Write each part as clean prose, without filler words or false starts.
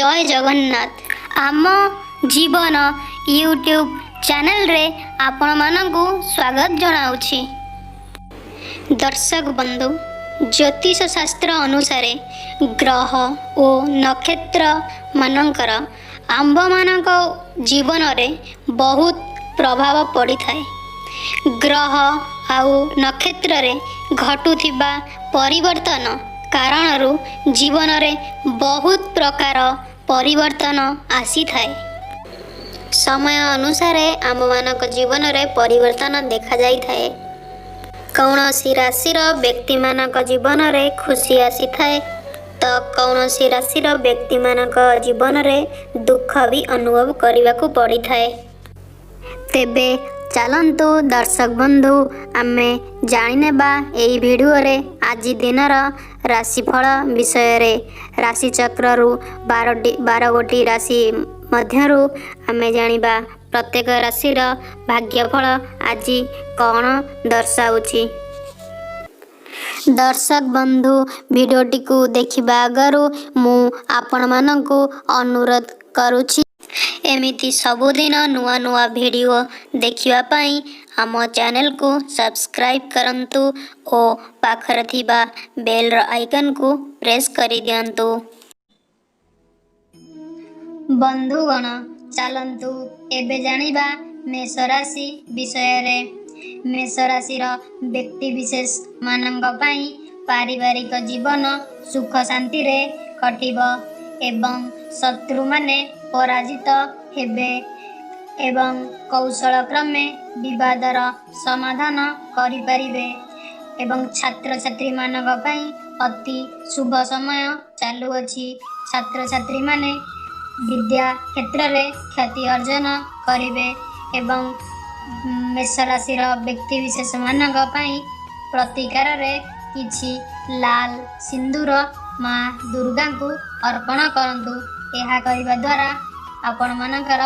जय जगन्नाथ। आम जीवन यूट्यूब चैनल रे आपण मानकु स्वागत जनाउछि। दर्शक बंधु, ज्योतिष शास्त्र अनुसार ग्रह और नक्षत्र मानकर आंब मानक जीवन रे बहुत प्रभाव पड़ी थाए। ग्रह आउ नक्षत्र रे घटुथिबा परिवर्तन कारणरू जीवन रे बहुत प्रकार परिवर्तन आसी थाए। समय अनुसार आम मानक जीवन रे परिवर्तन देखा जाई थाए। कौनसी राशिर व्यक्ति मानक जीवन रे खुशी आसी थाए तो कौनसी राशिर व्यक्ति मानक जीवन रे दुख भी अनुभव करने को पड़ी थाए। तेबे चलंतु दर्शक बंधु आमे जानिनेबा एई वीडियो रे आज दिनर राशिफल विषय रे। राशि चक्ररू 12 गोटी राशि मध्यरू आमे जानिबा प्रत्येक राशिर भाग्यफल आज कौन दर्शाउछि। दर्शक बंधु वीडियोटी को देखिबा आगरू मु आपण मानकु अनुरोध करूछि एमिति सबुदिन नुआ नुआ वीडियो देखिबा पई आम चैनल को सब्सक्राइब करंतु और पाखर थिबा बेल र आइकन को प्रेस करि दियंतु। बंधुगण चलंतु एबे जानिबा मेष राशि विषय रे। मेष राशि र व्यक्ति विशेष मानंग पई पारिवारिक जीवन सुख शांति रे कटिबो एवं शत्रु माने पराजित हेबे एवं कौशल क्रमे विवादर समाधान करि परिबे एवं छात्र छात्री मानक पई अति शुभ समय चालू अछि। छात्र छात्री माने विद्या क्षेत्र रे ख्याति अर्जन करिवे एवं मेष राशि र व्यक्ति विशेष मानक पई प्रतिकार रे किछि लाल सिंदूर माँ दुर्गा को अर्पण करंतु। यह करने द्वारा आपण मानकर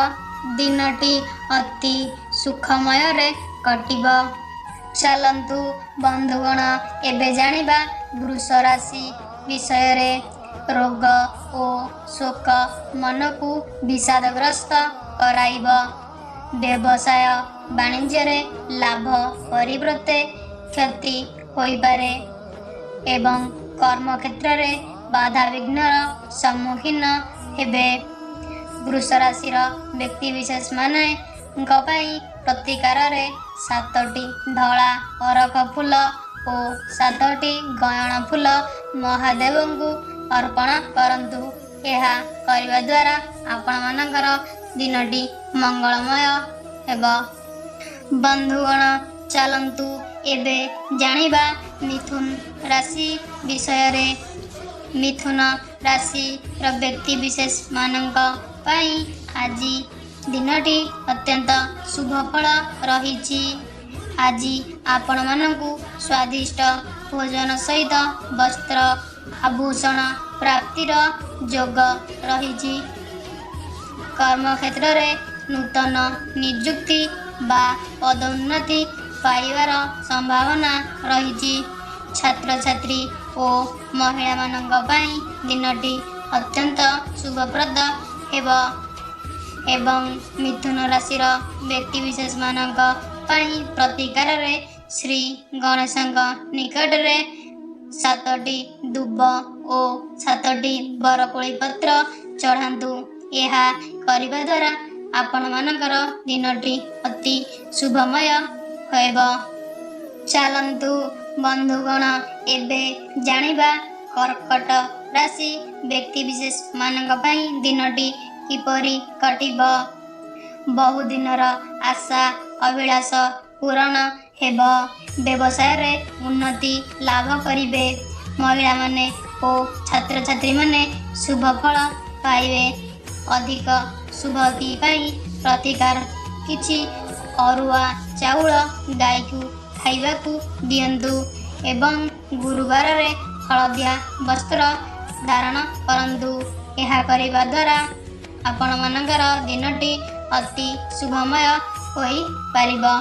दिनटी अति सुखमय रे कटिब। चलंतु बंधुगण एबे जानिबा वृष राशि विषय रे। रोग और शोक मन को विषादग्रस्त कराइब। व्यवसाय वाणिज्य रे लाभ परिवर्ते क्षति होई पारे एवं कर्म क्षेत्र रे बाधा विघ्नर सम्मुखीन हेबे। वृष राशि व्यक्ति विशेष माने प्रतिकार रे 7टी धला अरख फूल और 7टी गयण फूल महादेव को अर्पण करंतु। यह करने द्वारा आपण मानकर दिनटी मंगलमय हेबो। बंधुगण चलंतु एबे जानिबा मिथुन राशि विषय रे। मिथुन राशि र व्यक्ति विशेष मानक पई आज दिनटी अत्यंत शुभ फल रहिछि। आज आपण मानकु स्वादिष्ट भोजन सहित वस्त्र आभूषण प्राप्तिर योग रहिछि। कर्म क्षेत्र रे नूतन नियुक्ति बा पदोन्नति पाइबार संभावना रहिछि। छात्र छात्री और महिला मानक पई दिनटी अत्यंत शुभप्रद हेबो एवं मिथुन राशि व्यक्ति विशेष मानक पई प्रतिकार रे श्री गणेशଙ୍କ निकट रे 7टी दुब और 7टी बरकोली पत्र चढ़ांतु। यह करने द्वारा आपण मानकर दिनटी अति शुभमय हेबो। चलंतु बंधुगण एबे जानिबा कर्कट राशि व्यक्ति विशेष मानक पई दिनटी किपरि कटिब। बहुदिनर आशा अभिलाष पूरण हेबो। व्यवसाय रे उन्नति लाभ करिवे। महिला माने और छात्र छात्री माने शुभ फल पाइबे। अधिक शुभति पई प्रतिकार किछि अरुआ चाउल गाय को खाइबाकू दियंतु एवं गुरुवार रे हलदिया वस्त्र धारण करंतु। यह करने द्वारा आपण मानकर दिनटी अति शुभमय होई पारिबो।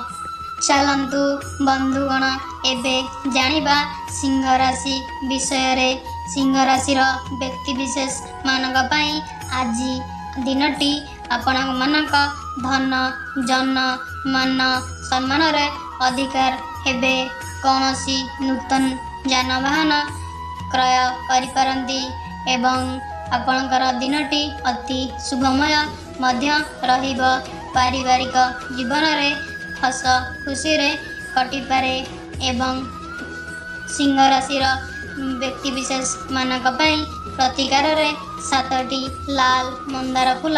चलंतु बंधुगण एबे जानिबा सिंह राशि विषय रे। सिंह राशि व्यक्ति विशेष मानक पई ଆଜି ଦିନଟି ଆପଣମାନଙ୍କ ଧନ ଜନ ମାନ ସମ୍ମାନରେ ଅଧିକାର ହେବେ। କୌଣସି ନୂତନ ଯାନବାହନ କ୍ରୟ କରିପାରନ୍ତି ଏବଂ ଆପଣଙ୍କର ଦିନଟି ଅତି ଶୁଭମୟ ମଧ୍ୟ ରହିବ। ପାରିବାରିକ ଜୀବନରେ ହସ ଖୁସିରେ କଟିପାରେ ଏବଂ ସିଂହ ରାଶିର ବ୍ୟକ୍ତିବିଶେଷ ମାନଙ୍କ ପାଇଁ ପ୍ରତିକାରରେ 7ଟି ଲାଲ ମନ୍ଦାର ଫୁଲ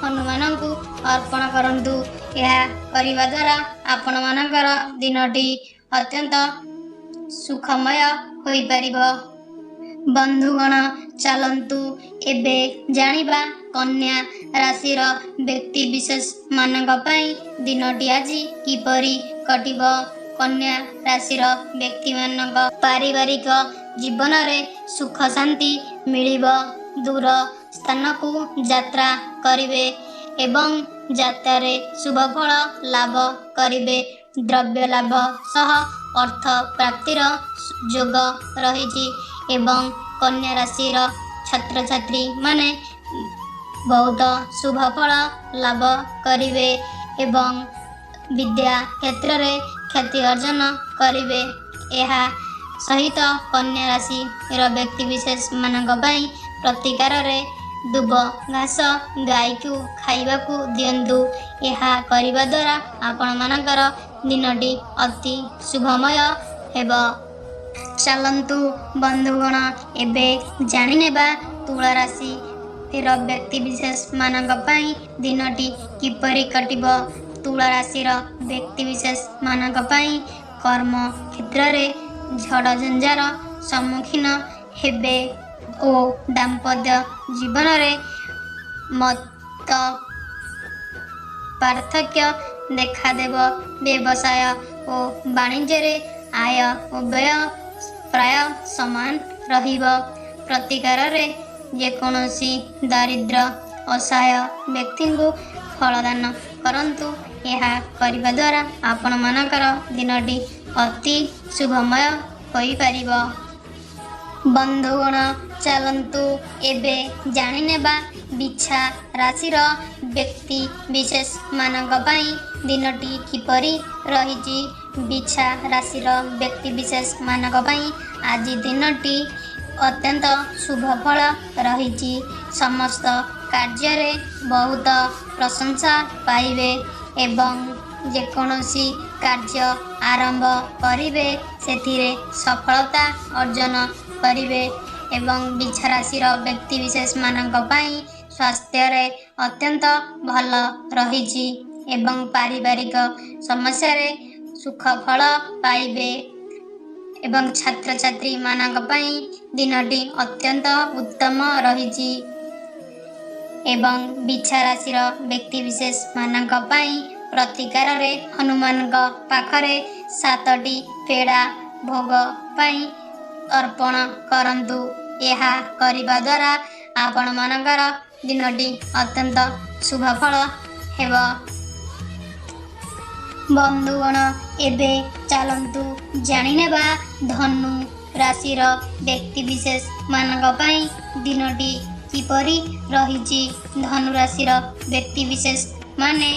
ହନୁମାନଙ୍କୁ ଅର୍ପଣ କରନ୍ତୁ। ଏହା କରିବା ଦ୍ୱାରା ଆପଣମାନଙ୍କର ଦିନଟି ଅତ୍ୟନ୍ତ ସୁଖମୟ ହୋଇପାରିବ। ବନ୍ଧୁଗଣ, ଚାଲନ୍ତୁ ଏବେ ଜାଣିବା କନ୍ୟା ରାଶିର ବ୍ୟକ୍ତିବିଶେଷ ମାନଙ୍କ ପାଇଁ ଦିନଟି ଆଜି କିପରି କଟିବ। କନ୍ୟା ରାଶିର ବ୍ୟକ୍ତିମାନଙ୍କ ପାରିବାରିକ ଜୀବନରେ ସୁଖ ଶାନ୍ତି ମିଳିବ। ଦୂର ସ୍ଥାନକୁ ଯାତ୍ରା କରିବେ ଏବଂ ଯାତ୍ରାରେ ଶୁଭଫଳ ଲାଭ କରିବେ। ଦ୍ରବ୍ୟ ଲାଭ ସହ ଅର୍ଥ ପ୍ରାପ୍ତିର ଯୋଗ ରହିଛି ଏବଂ କନ୍ୟା ରାଶିର ଛାତ୍ରଛାତ୍ରୀ ମାନେ ବହୁତ ଶୁଭଫଳ ଲାଭ କରିବେ ଏବଂ ବିଦ୍ୟା କ୍ଷେତ୍ରରେ ଖ୍ୟାତି ଅର୍ଜନ କରିବେ। ଏହା ସହିତ କନ୍ୟା ରାଶିର ବ୍ୟକ୍ତିବିଶେଷ ମାନଙ୍କ ପାଇଁ ପ୍ରତିକାରରେ ଦୁବ ଘାସ ଗାଈକୁ ଖାଇବାକୁ ଦିଅନ୍ତୁ। ଏହା କରିବା ଦ୍ୱାରା ଆପଣମାନଙ୍କର ଦିନଟି ଅତି ଶୁଭମୟ ହେବ। ଚାଲନ୍ତୁ ବନ୍ଧୁଗଣ ଏବେ ଜାଣିନେବା ତୁଳା ରାଶିର ବ୍ୟକ୍ତିବିଶେଷ ମାନଙ୍କ ପାଇଁ ଦିନଟି କିପରି କଟିବ। ତୁଳା ରାଶିର ବ୍ୟକ୍ତିବିଶେଷ ମାନଙ୍କ ପାଇଁ କର୍ମ କ୍ଷେତ୍ରରେ ଝଡ଼ଝଞ୍ଜାର ସମ୍ମୁଖୀନ ହେବେ ଓ ଦାମ୍ପତ୍ୟ ଜୀବନରେ ମତ ପାର୍ଥକ୍ୟ ଦେଖାଦେବ। ବ୍ୟବସାୟ ଓ ବାଣିଜ୍ୟରେ ଆୟ ଓ ବ୍ୟୟ ପ୍ରାୟ ସମାନ ରହିବ। ପ୍ରତିକାରରେ ଯେକୌଣସି ଦରିଦ୍ର ଅସହାୟ ବ୍ୟକ୍ତିଙ୍କୁ ଫଳଦାନ କରନ୍ତୁ। ଏହା କରିବା ଦ୍ୱାରା ଆପଣମାନଙ୍କର ଦିନଟି ଅତି ଶୁଭମୟ ହୋଇପାରିବ। ବନ୍ଧୁଗଣ, ଚାଲନ୍ତୁ ଏବେ ଜାଣିନେବା ବିଛା ରାଶିର ବ୍ୟକ୍ତି ବିଶେଷ ମାନଙ୍କ ପାଇଁ ଦିନଟି କିପରି ରହିଛି। ବିଛା ରାଶିର ବ୍ୟକ୍ତି ବିଶେଷ ମାନଙ୍କ ପାଇଁ ଆଜି ଦିନଟି ଅତ୍ୟନ୍ତ ଶୁଭଫଳ ରହିଛି। ସମସ୍ତ କାର୍ଯ୍ୟରେ ବହୁତ ପ୍ରଶଂସା ପାଇବେ ଏବଂ ଯେକୌଣସି କାର୍ଯ୍ୟ ଆରମ୍ଭ କରିବେ ସେଥିରେ ସଫଳତା ଅର୍ଜନ କରିବେ ଏବଂ ବିଛା ରାଶିର ବ୍ୟକ୍ତିବିଶେଷ ମାନଙ୍କ ପାଇଁ ସ୍ୱାସ୍ଥ୍ୟରେ ଅତ୍ୟନ୍ତ ଭଲ ରହିଛି ଏବଂ ପାରିବାରିକ ସମସ୍ୟାରେ ସୁଖଫଳ ପାଇବେ ଏବଂ ଛାତ୍ରଛାତ୍ରୀ ମାନଙ୍କ ପାଇଁ ଦିନଟି ଅତ୍ୟନ୍ତ ଉତ୍ତମ ରହିଛି ଏବଂ ବିଛା ରାଶିର ବ୍ୟକ୍ତିବିଶେଷ ମାନଙ୍କ ପାଇଁ ପ୍ରତିକାରରେ ହନୁମାନଙ୍କ ପାଖରେ 7ଟି ପେଡ଼ା ଭୋଗ ପାଇଁ ଅର୍ପଣ କରନ୍ତୁ। ଏହା କରିବା ଦ୍ୱାରା ଆପଣମାନଙ୍କର ଦିନଟି ଅତ୍ୟନ୍ତ ଶୁଭଫଳ ହେବ। ବନ୍ଧୁଗଣ, ଏବେ ଚାଲନ୍ତୁ ଜାଣିନେବା ଧନୁ ରାଶିର ବ୍ୟକ୍ତିବିଶେଷ ମାନଙ୍କ ପାଇଁ ଦିନଟି କିପରି ରହିଛି। ଧନୁ ରାଶିର ବ୍ୟକ୍ତିବିଶେଷ ମାନେ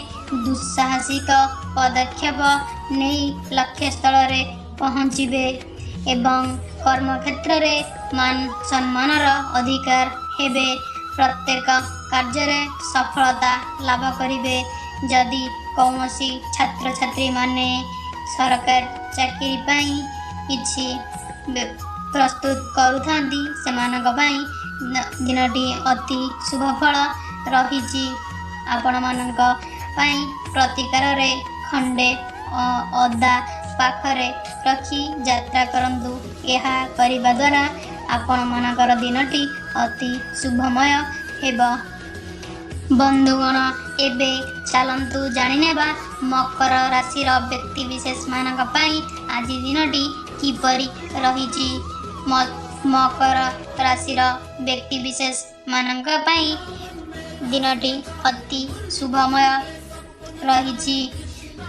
ଦୁଃସାହସିକ ପଦକ୍ଷେପ ନେଇ ଲକ୍ଷ୍ୟସ୍ଥଳରେ ପହଞ୍ଚିବେ ଏବଂ କର୍ମକ୍ଷେତ୍ରରେ ମାନ ସମ୍ମାନର ଅଧିକାର ହେବେ। ପ୍ରତ୍ୟେକ କାର୍ଯ୍ୟରେ ସଫଳତା ଲାଭ କରିବେ। ଯଦି କୌଣସି ଛାତ୍ରଛାତ୍ରୀ ମାନେ ସରକାରୀ ଚାକିରି ପାଇଁ କିଛି ପ୍ରସ୍ତୁତ କରୁଥାନ୍ତି ସେମାନଙ୍କ ପାଇଁ ଦିନଟି ଅତି ଶୁଭଫଳ ରହିଛି। ଆପଣମାନଙ୍କ ପାଇଁ ପ୍ରତିକାରରେ ଖଣ୍ଡେ ଅଦା ପାଖରେ ରଖି ଯାତ୍ରା କରନ୍ତୁ। ଏହା କରିବା ଦ୍ୱାରା ଆପଣମାନଙ୍କର ଦିନଟି ଅତି ଶୁଭମୟ ହେବ। ବନ୍ଧୁଗଣ, ଏବେ ଚାଲନ୍ତୁ ଜାଣିନେବା ମକର ରାଶିର ବ୍ୟକ୍ତିବିଶେଷ ମାନଙ୍କ ପାଇଁ ଆଜି ଦିନଟି କିପରି ରହିଛି। ମକର ରାଶିର ବ୍ୟକ୍ତିବିଶେଷ ମାନଙ୍କ ପାଇଁ ଦିନଟି ଅତି ଶୁଭମୟ ରହିଛି।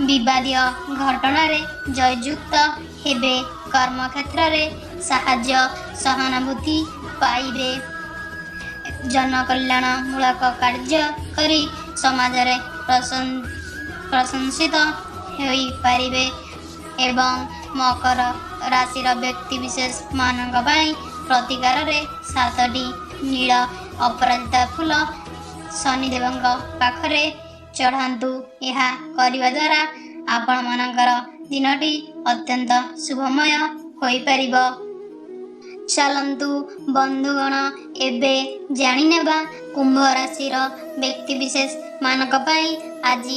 ବିବାଦୀୟ ଘଟଣାରେ ଜୟଯୁକ୍ତ ହେବେ। କର୍ମକ୍ଷେତ୍ରରେ ସାହାଯ୍ୟ ସହାନୁଭୂତି ପାଇବେ। जनकल्याणमूलक कार्य करी समाजरे प्रशंसित होई पारिबे एवं मकर राशिर व्यक्ति विशेष मानक पाई प्रतिकार रे 7टी नील अपराजिता फूल शनिदेवଙ୍କ पाखरे चढ़ातु। ଏହା କରିବା ଦ୍ୱାରା आपण मानकर दिनटी अत्यंत शुभमय होई परिबो। चलंतु बंधुगण एबे जानिनेबा कुंभ राशिर व्यक्ति विशेष मानक पाई आज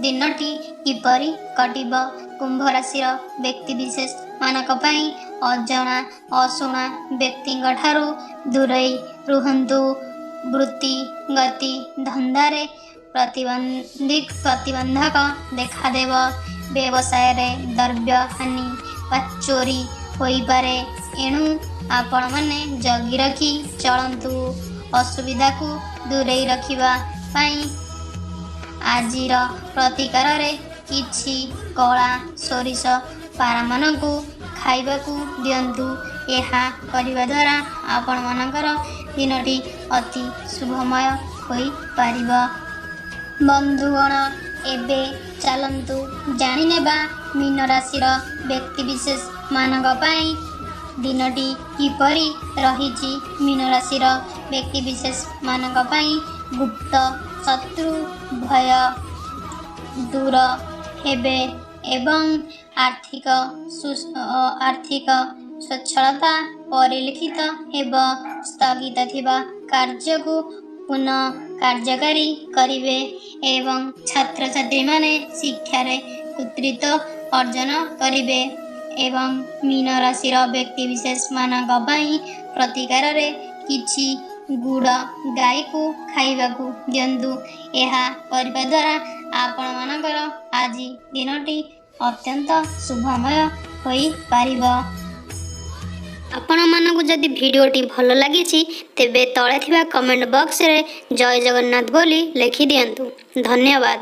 दिनटी किपरि कटिबो। कुंभ राशिर व्यक्ति विशेष मानक पाई अजଣା अशुणा व्यक्तिଙ୍କ ଠାରୁ दूरेई रुहंतु। वृत्ति गति धंदारे प्रतिबंधक देखादेव। व्यवसाय रे द्रव्य हानि वा चोरी होई पारे एणु आपण माने जगी रखी चलंतु। असुविधा को दूरेई रखिबा पाई आजिर प्रतिकार रे किछि कला सोरिष पारामानकु खाइबाकू दियंतु। ଏହା କରିବା ଦ୍ୱାରା आपण मानकर दिनटी अति शुभमय होई पारिब। बंधुगण एबे चलंतु जानिनेबा मीन राशिर व्यक्ति विशेष मानक पाई दिनटी किपरि रहिछि। मीन राशिर व्यक्ति विशेष मानक पाई गुप्त शत्रु भय दूर हेबे एवं आर्थिक स्वच्छलता परिलिखित हेब। स्थगित थिबा कार्य को पुनः कार्यकारी करिवे एवं छात्र छात्री माने शिक्षा रे कृतित्व अर्जन करिवे एवं मीन राशिर व्यक्ति विशेष मानक पाई प्रतिकार रे किछि गुड़ गाय को खाइबाकू दियंतु। ଏହା କରିବା ଦ୍ୱାରା आपण मानकर आज दिनटी अत्यंत शुभमय होई पारिब। आपण मानकु जदि भिडियोटी भल लागिछि तेबे तळे थिबा कमेंट बॉक्स रे जय जगन्नाथ बोली लिखि दियंतु। धन्यवाद।